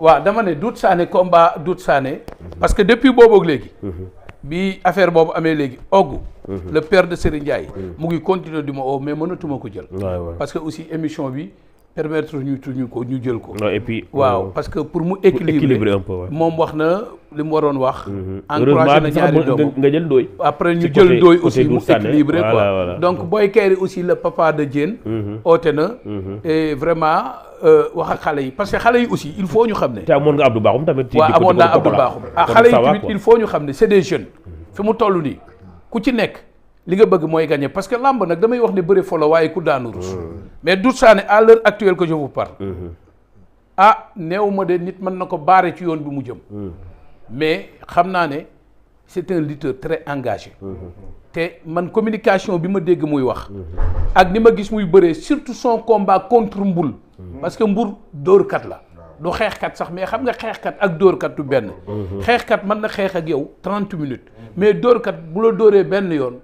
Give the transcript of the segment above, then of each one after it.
waaw dama ne Doudou Sané combat Doudou Sané parce que depuis boobu ak léegi bi affaire boobu amee léegi Ogg le père de Serigne Ndiaye mu ngi continuer di ma oo mais mënatuma ko jël parce que aussi émission bi permettre ñu jël ko et puis waaw parce que pour mu équilibrer un peu moom wax na li mu waroon wax encouragé na ñaari doom nga jël Ndoye après ñu jël Ndoye aussi mu équilibré quoi donc Boy Kayri aussi le papa de Diène oote na et vraiment wax ak xale yi parce que xale yi aussi il faut ñu xam ne te amoon nga Abdou Bakhoum tamit waaw amoon naa Abdou Bakhoum xale yi tamit il faut ñu xam ne c'est des jeunes fi mu toll nii ku ci nekk li nga bëgg mooy gagner parce que lamb nag damay wax ne bëri folo waaye ku daanu rus mais Doudou Sané à l'heure actuelle que je vous parle néew ma de nit mën na ko baare ci yoon bi mu jëm mais xam naa ne c'est un lutteur très engagé te man communication bi ma dégg muy wax ak ni ma gis muy bëree surtout son combat contre Mbul parce que Mbul dóorkat la du xeexkat sax mais xam nga xeexkat ak dóorkat du benn xeexkat mën na xeex ak yow 30 minutes mais dóorkat bu la dóoree benn yoon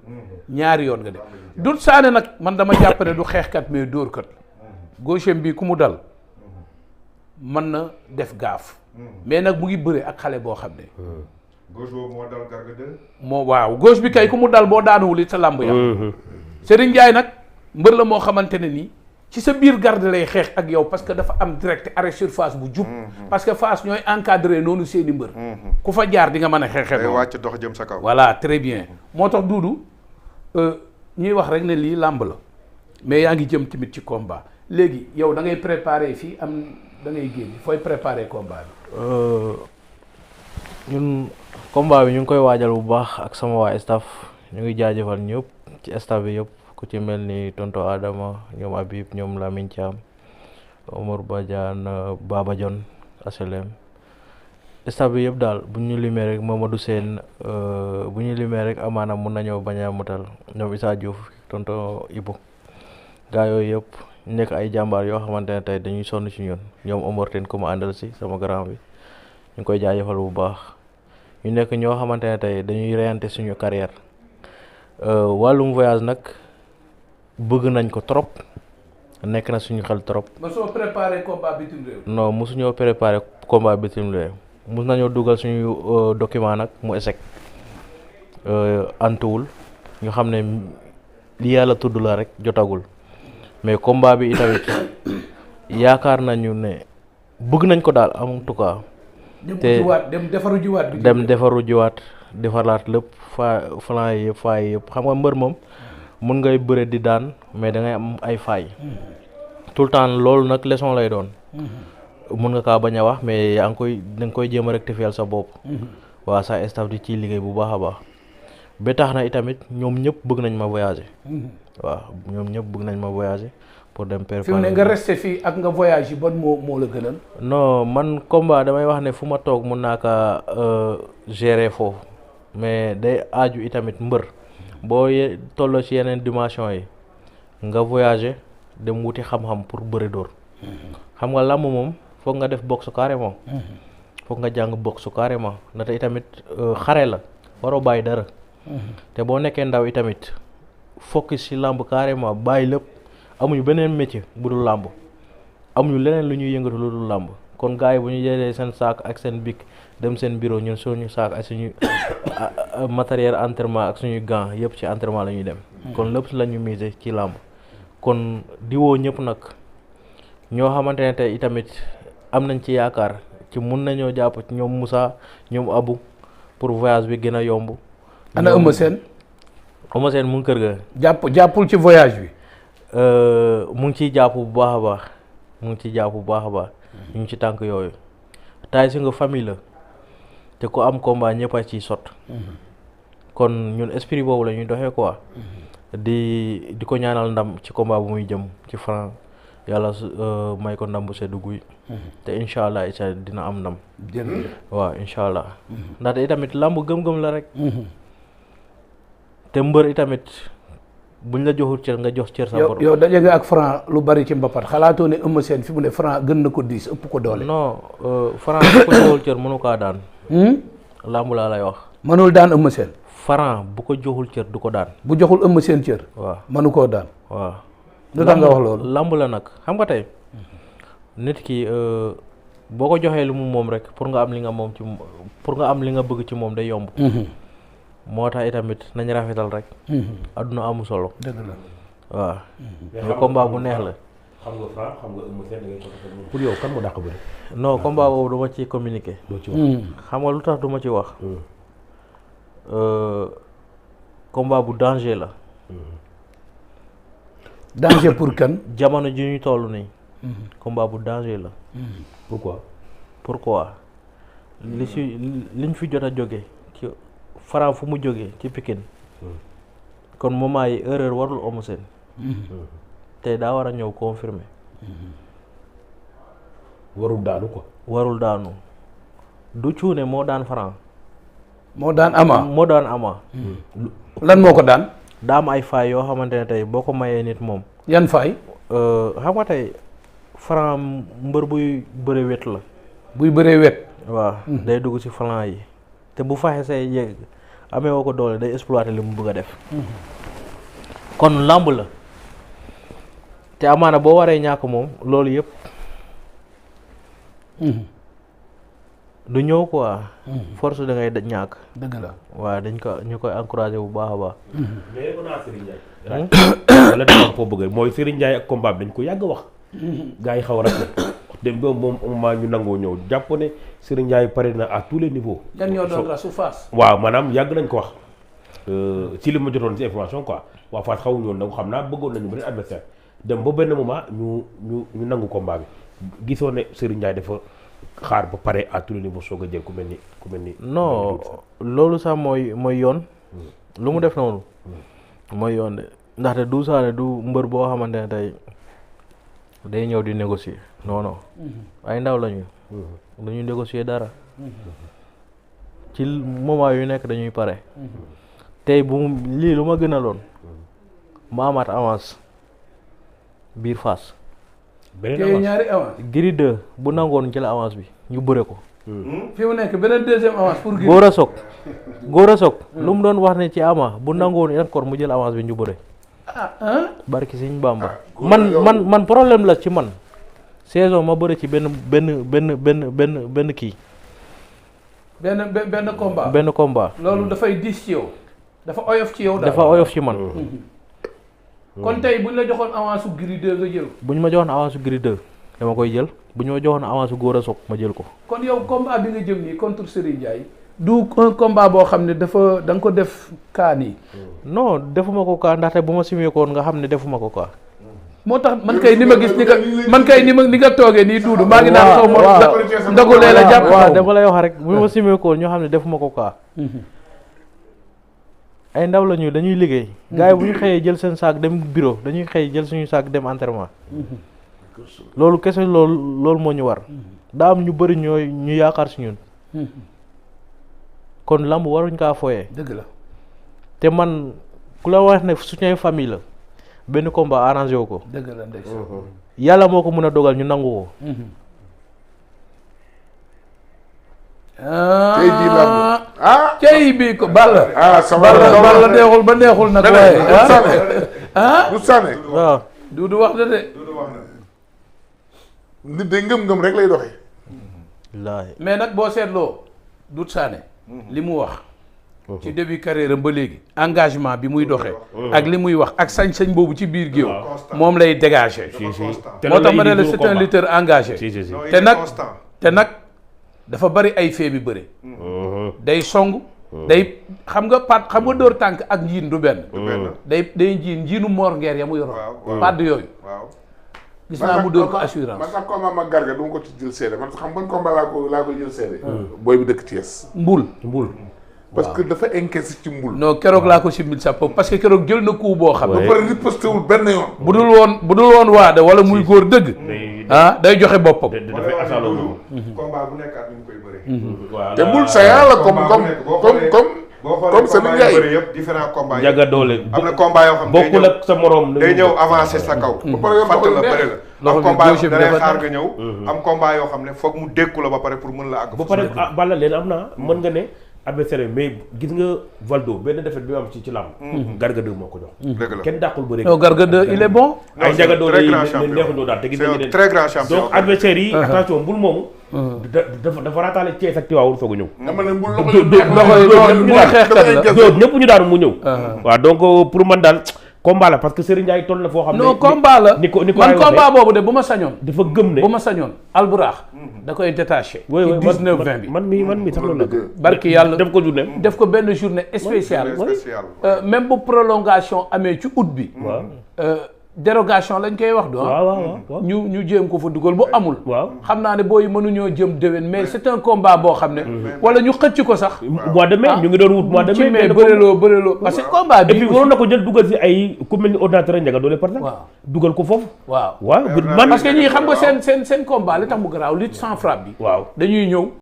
ñaari yoon nga def Doudou Sané nag man dama jàpp ne du xeexkat mais dóorkat gauchem bi ku mu dal mën na def gaaf mais nag mu ngi bëre ak xale boo xam ne gauche boobu moo dal Garga 2 moo waaw gauche bi kay ku mu dal boo daanuwul it sa làmb yam Serigne Ndiaye nag mbër la moo xamante ne nii ci sa biir garde lay xeex ak yow parce que dafa am direct arrêt sur face bu jub parce que face ñooy encadré noonu seeni mbër ku fa jaar di nga mën a xeexee day wàcc dox jëm sa kaw voilà très bien moo tax Doudou ñuy wax rek ne lii làmb la mais yaa ngi jëm tamit ci combat léegi yow da ngay préparer fii am da ngay génn fooy préparer combat bi ñun combat bi ñu ngi koy waajal bu baax ak sama waa staff ñu ngi jaajëfal ñëpp ci staff bi yëpp ku ci mel ni tonto Adama ñoom Habib ñoom Lamine Thiam Omar Badiane Baba Dione HLM staff bi yëpp daal bu ñu limee rek Mamadou Sène bu ñu limee rek amaana mun nañoo bañ a motal ñoom Issa Diouf tonto Ibou gaa yooyu yëpp nekk ay jàmbaar yoo xamante ne tey dañuy sonn ci ñun ñoom Omar Tène ko ma àndal si sama grand bi ñu koy jaajëfal bu baax ñu nekk ñoo xamante ne tey dañuy reyante suñu carrière wàllum voyage nag bëgg nañ ko trop nekk na suñu xel trop. ma soo préparé combat bitim réew. non mosuñoo préparé combat bitim réew mos nañoo dugal suñu document nag mu échec antuwul ñu xam ne li yàlla tudd la rek jotagul mais combat bi itamit yaakaar nañu ne bëgg nañ ko daal en tout cas. te dem defaru jiwaat bi. dem defaru jiwaat defaraat lépp flan yi yëpp faay yëpp xam nga mbër moom. mun ngay bëre di daan mais da ngay am ay faay tout le temps loolu nag leçon lay doon mun nga kaa bañ a wax mais yaa ngi koy da nga koy jéem a rectifier sa bopp waa sa staff di ciy liggéey bu baax a baax ba tax na itamit ñoom ñëpp bëgg nañ ma voyager waaw ñoom ñëpp bëgg nañ ma voyager pour dem préparer. fi mu ne nga resté fii ak nga voyage yi ban moo la gënal. non man combat damay wax ne fu ma toog mun naa kaa gérer foofu mais day aaju itamit mbër. boo tolloo ci yeneen dimension yi nga voyager dem wuti xam-xam pour bëri dóor xam nga làmb moom foog nga def boxe carrément foog nga jàng boxe carrément ndaxte itamit xare la waroo bàyyi dara te boo nekkee ndaw itamit focus ci làmb carrément bàyyi lépp amuñu beneen métier bu dul làmb amuñu leneen lu ñuy yëngatu lu dul làmb kon gars yi bu ñu jëlee seen saak ak seen bic dem seen bureau ñun suñu saak ak suñu matériel entraînement ak suñu gants yëpp ci entraînement la ñuy dem kon lépp la ñu miser ci làmb kon di woo ñëpp nag ñoo xamante ne tey itamit am nañ ci yaakaar ci mun nañoo jàpp ci ñoom Moussa ñoom Abou pour voyage bi gën a yomb. ana Eumeu Sène. Eumeu Sène mu ngi kër ga. jàppul ci voyage bi. mu ngi ciy jàpp bu baax a baax mu ngi ciy jàpp bu baax a baax. ñu ngi ci tànk yooyu taay si nga famille la te ku am combat ñëpp a ciy sot kon ñun esprit boobu la ñuy doxee quoi di ko ñaanal ndam ci combat bu muy jëm ci Franc yàlla may ko ndam bu seddu guy te incha allah isa dina am ndam waaw incha allah ndaxte itamit làmb gëm-gëm la rek te mbër itamit buñ la joxul cër nga jox cër sa borom. yow daje nga ak Franc lu bari ci mbapat xalaatoo ne Eumeu Sène fi mu ne Franc gën na ko diis ëpp ko doole. non Franc bu ko joxul cër mënu kaa daan. làmb laa lay wax. mënul daan Eumeu Sène. Franc bu ko joxul cër du ko daan. bu joxul Eumeu Sène cër. waaw mënu koo daan. waaw. lu tax nga wax loolu. làmb la nag xam nga tey nit ki boo ko joxee lu mu moom rek pour nga am li nga moom ci pour nga am li nga bëgg ci moom day yomb. moo tax itamit nañ rafetal rek. adduna amu solo. dëgg la waaw. mais combat bu neex la. xam nga Franc xam nga Eumeu Sène da ngay ko pour yow kan moo dàq bëri. non combat boobu duma ci communiquer. doo ci wax. xam nga lu tax duma ci wax. combat bu danger la. danger pour kan. jamono ji ñu toll nii. combat bu danger la. pourquoi liñ fi jot a jóge ci Franc fu mu jógee ci Pikine. kon moment yi erreur warul Eumeu Sène. tey daa war a ñëw confirmer. warul daanu quoi. warul daanu du cuune moo daan Franc. moo daan Ama. lan moo ko daan. daa am ay faay yoo xamante ne tey boo ko mayee nit moom. yan faay. xam nga tey Franc mbër buy bëre wet la. buy bëree wet. waaw day dugg ci flanc yi. te bu faxe say yegg amee woo ko doole day exploiter li mu bëgg a def. kon làmb la. te amaana boo waree ñàkk moom loolu yëpp. du ñëw quoi. force da ngay ñàkk. dëgg la waaw ñu koy encourager bu baax a baax. mais on a Serigne Ndiaye. wala dafa am foo bëgg mooy Serigne Ndiaye ak combat bi dañ ko yàgg wax. gars yi xaw a rafetlu. dem ba moom maa ñu nangoo ñëw jàpp ne Serigne Ndiaye pare na à tous les niveaux. yan ñoo doon rasu Fass. waaw maanaam yàgg nañ ko wax. ci li ma jotoon ci information quoi waa Fass xawuñu woon nag xam naa bëggoon nañu beneen adversaire dem ba benn moment ñu nangu combat bi gisoo ne Serigne Ndiaye dafa xaar ba pare à tous les niveaux soog a jël ku mel ni. non loolu sax mooy yoon. lu mu def noonu. mooy yoon de ndaxte du saane du mbër boo xamante ne tey day ñëw di négocier non ay ndaw lañu. dañuy négocier dara. ci moment yu nekk dañuy pare. tey lii lu ma gënaloon ma amaat avance biir Fass. beneen avance ñaari avance. Gris 2 bu nangoon jël avance bi ñu bëre ko. fi mu nekk beneen deuxième avance pour Gris. Gora Sock lu mu doon wax ne ci Ama bu nangoon encore mu jël avance bi ñu bëre. barki Sëñ Bamba. man problème la ci man saison ma bëre ci benn kii. benn combat. benn combat. loolu dafay diis ci yow. dafa oyof ci yow daal. dafa oyof ci man. kon tey buñ la joxoon avance su Gris 2 nga jël. buñ ma joxoon avance su Gris 2 dama koy jël buñ ma joxoon avance su Gora Sock ma jël ko. kon yow combat bi nga jëm nii contre Serigne Ndiaye. du un combat boo xam ne da nga ko def kaa nii. non defuma ko kaa ndaxte bu ma simee koon nga xam ne defuma ko kaa. moo tax man kay ni ma gis ni nga toogee nii duudu maa ngi naan xaw ma ndagulee la jàpp. waaw dama lay wax rek bu ma simee koon ñoo xam ne defuma ko kaa. ay ndaw la dañuy liggéey. gars yi bu ñu xëyee jël seen saak dem bureau dañuy xëy jël suñu saak dem entraînement. loolu kese loolu moo ñu war. daa am ñu bëri ñu yaakaar si ñun. kon lamb waruñ kaa foyee. dëgg la te man ku la wax ne soutien famille la benn combat arrangé wu ko. dëgg la ndeysaan. yàlla moo ko mën a dogal ñu nangu ko. tey jii lamb cey bi ko Balla. sama Balla neexul ba neexul nag. waaye du sànne. waaw du wax na de. nit de ngëm-ngëm rek lay doxee. wallaahi. mais nag boo seetloo Doudou Sané li mu wax. ci début carrière am ba léegi. engagement bi muy doxee. ak li muy wax ak sañ-sañ boobu ci biir géew. moom lay dégager. moo tax ma ne la c'est un lutteur engagé. te nag dafa bari ay fee bi bëre. day song. day xam nga dóor tànk ak njiin du benn. day njiinu Mor Ngeer ya mu yoroon. padd yooyu. gis naa mu dóor ko assurance. man sax combat ma garga du ma ko ci jël seede man xam ban combat laa ko jël seede. booy bi dëkk Thiès. mbul parce que dafa encaissé ci mbul. non keroog laa ko simbil sa bopp parce que keroog jël na coup boo xam ne. ba pare riposté wul benn yoon. bu dul woon waade wala muy góor dëgg. day joxe boppam. dafay asaaloo combat bu nekk ak ñu koy bëree. te mbul sa yàlla comme Serigne Ndiaye bëri yëpp différent combat yi. jaga doole am na combat yoo xam bokkul ak sa morom. day ñëw avancé sa kaw. ba pare fàtte la bëri la. am combat yoo xam ne da lay xaar nga ñëw. am combat yoo xam ne foog mu dékku la ba pare pour mën la àgg. ba pare Balla leen am naa mën nga ne adversaire mais gis nga Valdo benn défaite bi am ci làmb. Garga 2 moo ko jox. dëgg la kenn dàqul bëri. non Garga 2 il est bon. ay jaga doole yi champion neexuñoo daal te gis nañu ne très grand champion. donc adversaire yi attention bul moomu dafa raataale Thiès ak Tivaouane soog a ñëw. dama ne bu ñëpp ñu daanu mu ñëw. waaw donc pour man daal combat la parce que Serigne Ndiaye toll na foo xam ne. non combat la ni ko man combat boobu de bu ma sañoon. dafa gëm ne bu ma sañoon Alburax da koy détaché. ci 19-20 bi man mi sax loolu la. barki yàlla def ko journée. def ko benn journée spéciale. même bu prolongation amee ci août bi. dérogation lañ koy wax. waaw ñu jéem ko fa dugal bu amul. waaw xam naa ne booy mënuñoo jëm déwén mais c'est un combat boo xam ne. wala ñu xëcc ko sax. mois de mai ñu ngi doon wut mois de mai. ci mai bëreloo parce que combat bi. et puis waroon na ko jël dugal si ay ku mel ni ordinateur Ndiaga Dollé par exemple. dugal ko foofu. waaw man parce que ñii xam nga seen combat li tax mu garaaw lutte sans frappe bi. waaw dañuy ñëw.